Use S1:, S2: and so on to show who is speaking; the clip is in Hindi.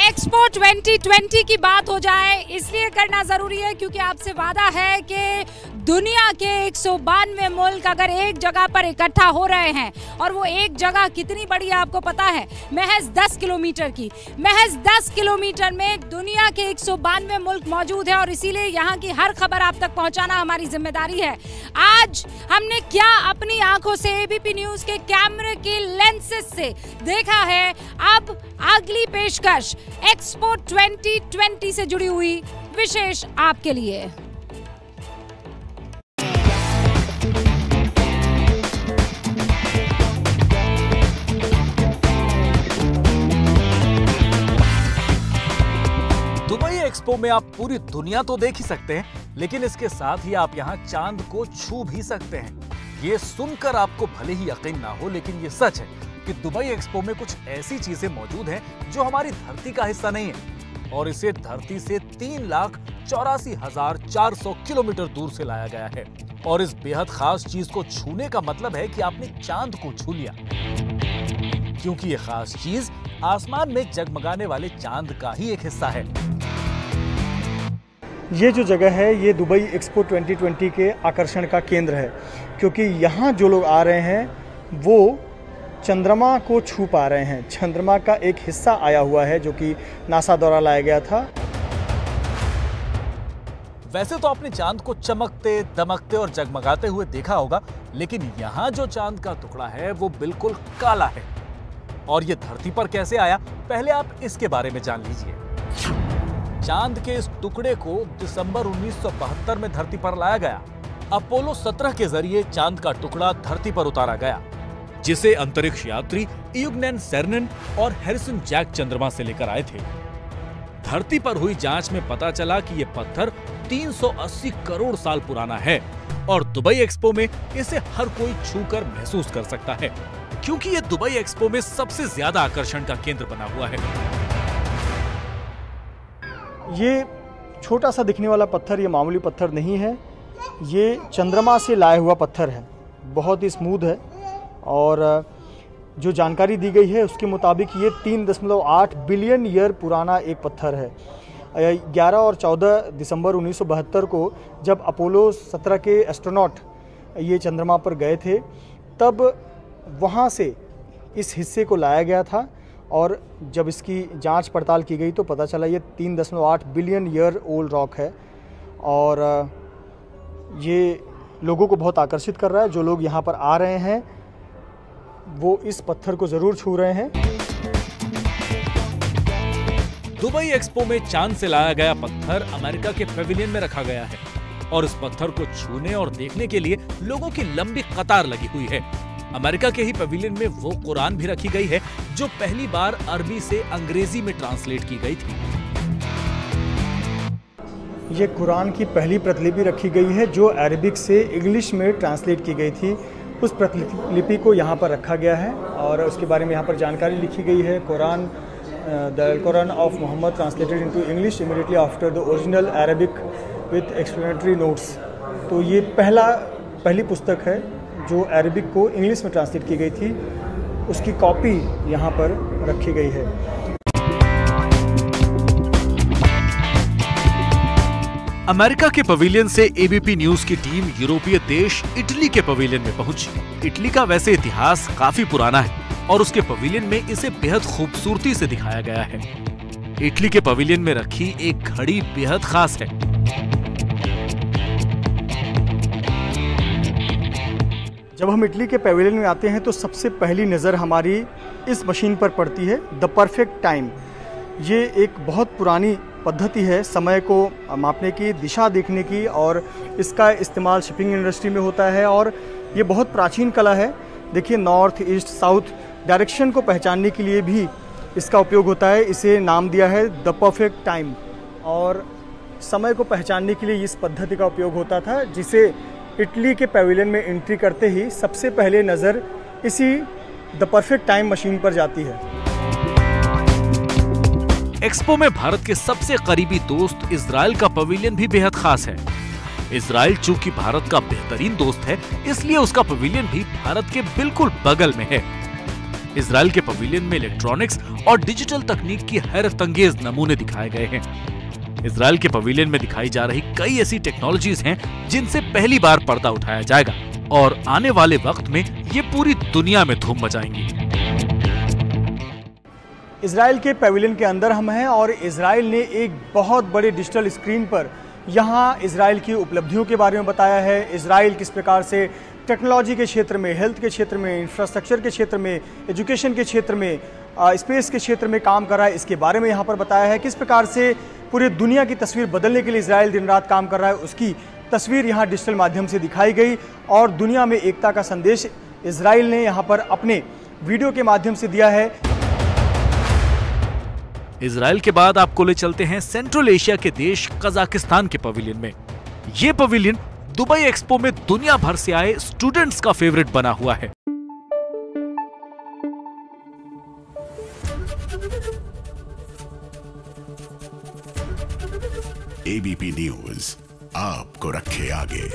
S1: एक्सपो 2020 की बात हो जाए इसलिए करना जरूरी है क्योंकि आपसे वादा है कि दुनिया के 192 मुल्क अगर एक जगह पर इकट्ठा हो रहे हैं और वो एक जगह कितनी बड़ी है आपको पता है, महज 10 किलोमीटर की। महज 10 किलोमीटर में दुनिया के 192 मुल्क मौजूद है और इसीलिए यहाँ की हर खबर आप तक पहुँचाना हमारी जिम्मेदारी है। आज हमने क्या अपनी आंखों से एबीपी न्यूज के कैमरे के लेंसेज से देखा है, अब अगली पेशकश एक्सपो 2020 से जुड़ी हुई विशेष आपके लिए।
S2: दुबई एक्सपो में आप पूरी दुनिया तो देख ही सकते हैं, लेकिन इसके साथ ही आप यहाँ चांद को छू भी सकते हैं। ये सुनकर आपको भले ही यकीन ना हो, लेकिन ये सच है कि दुबई एक्सपो में कुछ ऐसी चीजें मौजूद हैं जो हमारी धरती का हिस्सा नहीं है और इसे धरती से 3,84,400 किलोमीटर दूर से लाया गया है। और इस बेहद खास चीज को छूने का मतलब है कि आपने चांद को छू लिया, क्योंकि ये खास चीज आसमान में जगमगाने वाले चांद का ही एक हिस्सा है।
S3: ये जो जगह है ये दुबई एक्सपो 2020 के आकर्षण का केंद्र है, क्योंकि यहाँ जो लोग आ रहे हैं वो चंद्रमा को छू पा रहे हैं। चंद्रमा का एक हिस्सा आया हुआ है जो कि नासा द्वारा लाया गया था।
S2: वैसे तो आपने चांद को चमकते, दमकते और जगमगाते हुए देखा होगा, लेकिन यहाँ जो चांद का टुकड़ा है वो बिल्कुल काला है। और ये धरती पर कैसे आया, पहले आप इसके बारे में जान लीजिए। चांद के इस टुकड़े को दिसंबर 1972 में धरती पर लाया गया। अपोलो 17 के जरिए चांद का टुकड़ा धरती पर उतारा गया, जिसे अंतरिक्ष यात्री इयुग्नेन सेर्नन और हैरिसन जैक चंद्रमा से लेकर आए थे। धरती पर हुई जांच में पता चला कि यह पत्थर 380 करोड़ साल पुराना है और दुबई एक्सपो में इसे हर कोई छूकर महसूस कर सकता है, क्योंकि यह दुबई एक्सपो में सबसे ज्यादा आकर्षण का केंद्र बना हुआ है।
S3: ये छोटा सा दिखने वाला पत्थर ये मामूली पत्थर नहीं है, ये चंद्रमा से लाया हुआ पत्थर है। बहुत ही स्मूथ है और जो जानकारी दी गई है उसके मुताबिक ये 3.8 बिलियन ईयर पुराना एक पत्थर है। 11 और 14 दिसंबर 1972 को जब अपोलो 17 के एस्ट्रोनॉट ये चंद्रमा पर गए थे, तब वहाँ से इस हिस्से को लाया गया था और जब इसकी जांच पड़ताल की गई तो पता चला ये 3.8 बिलियन ईयर ओल्ड रॉक है और ये लोगों को बहुत आकर्षित कर रहा है। जो लोग यहाँ पर आ रहे हैं वो इस पत्थर को जरूर छू रहे हैं।
S2: दुबई एक्सपो में चांद से लाया गया पत्थर अमेरिका के पेविलियन में रखा गया है और इस पत्थर को छूने और देखने के लिए लोगों की लंबी कतार लगी हुई है। अमेरिका के ही पेविलियन में वो कुरान भी रखी गई है जो पहली बार अरबी से अंग्रेजी में ट्रांसलेट की गई थी।
S3: ये कुरान की पहली प्रतिलिपि रखी गई है जो अरबिक से इंग्लिश में ट्रांसलेट की गई थी। उस प्रतिलिपि को यहाँ पर रखा गया है और उसके बारे में यहाँ पर जानकारी लिखी गई है। Quran, the Quran of Mohammad translated into English immediately after the original Arabic with explanatory notes. तो ये पहली पुस्तक है जो अरबिक को इंग्लिश में ट्रांसलेट की गई थी, उसकी कॉपी यहाँ पर रखी गई है।
S2: अमेरिका के पवेलियन से एबीपी न्यूज की टीम यूरोपीय देश इटली के पवेलियन में पहुंची। इटली का वैसे इतिहास काफी पुराना है और उसके पवेलियन में इसे बेहद खूबसूरती से दिखाया गया है। इटली के पवेलियन में रखी एक घड़ी बेहद खास है।
S3: जब हम इटली के पेविलियन में आते हैं तो सबसे पहली नज़र हमारी इस मशीन पर पड़ती है, द परफेक्ट टाइम। ये एक बहुत पुरानी पद्धति है समय को मापने की, दिशा देखने की, और इसका इस्तेमाल शिपिंग इंडस्ट्री में होता है और ये बहुत प्राचीन कला है। देखिए, नॉर्थ, ईस्ट, साउथ डायरेक्शन को पहचानने के लिए भी इसका उपयोग होता है। इसे नाम दिया है द परफेक्ट टाइम और समय को पहचानने के लिए इस पद्धति का उपयोग होता था, जिसे इटली के पेविलियन में एंट्री करते ही सबसे पहले नज़र इसी द परफेक्ट टाइम मशीन पर जाती है।
S2: एक्सपो में भारत के सबसे करीबी दोस्त इजराइल का पवेलियन भी बेहद खास है। इजराइल चूंकि भारत का बेहतरीन दोस्त है, इसलिए उसका पवेलियन भी भारत के बिल्कुल बगल में है। इजराइल के पवेलियन में इलेक्ट्रॉनिक्स और डिजिटल तकनीक की हैरतअंगेज नमूने दिखाए गए हैं। इजराइल के पवेलियन में दिखाई जा रही कई ऐसी टेक्नोलॉजीज हैं जिनसे पहली बार पर्दा उठाया जाएगा और आने वाले वक्त में ये पूरी दुनिया में धूम मचाएंगी।
S3: इजराइल के पवेलियन के अंदर हम हैं और इजराइल ने एक बहुत बड़े डिजिटल स्क्रीन पर यहाँ इजराइल की उपलब्धियों के बारे में बताया है। इजराइल किस प्रकार से टेक्नोलॉजी के क्षेत्र में, हेल्थ के क्षेत्र में, इंफ्रास्ट्रक्चर के क्षेत्र में, एजुकेशन के क्षेत्र में, स्पेस के क्षेत्र में काम कर रहा है, इसके बारे में यहाँ पर बताया है। किस प्रकार से पूरी दुनिया की तस्वीर बदलने के लिए इजराइल दिन रात काम कर रहा है, उसकी तस्वीर यहाँ डिजिटल माध्यम से दिखाई गई और दुनिया में एकता का संदेश इजराइल ने यहाँ पर अपने वीडियो के माध्यम से दिया है।
S2: इजराइल के बाद आपको ले चलते हैं सेंट्रल एशिया के देश कजाकिस्तान के पवेलियन में। ये पवेलियन दुबई एक्सपो में दुनिया भर से आए स्टूडेंट्स का फेवरेट बना हुआ है।
S4: एबीपी न्यूज आपको रखे आगे।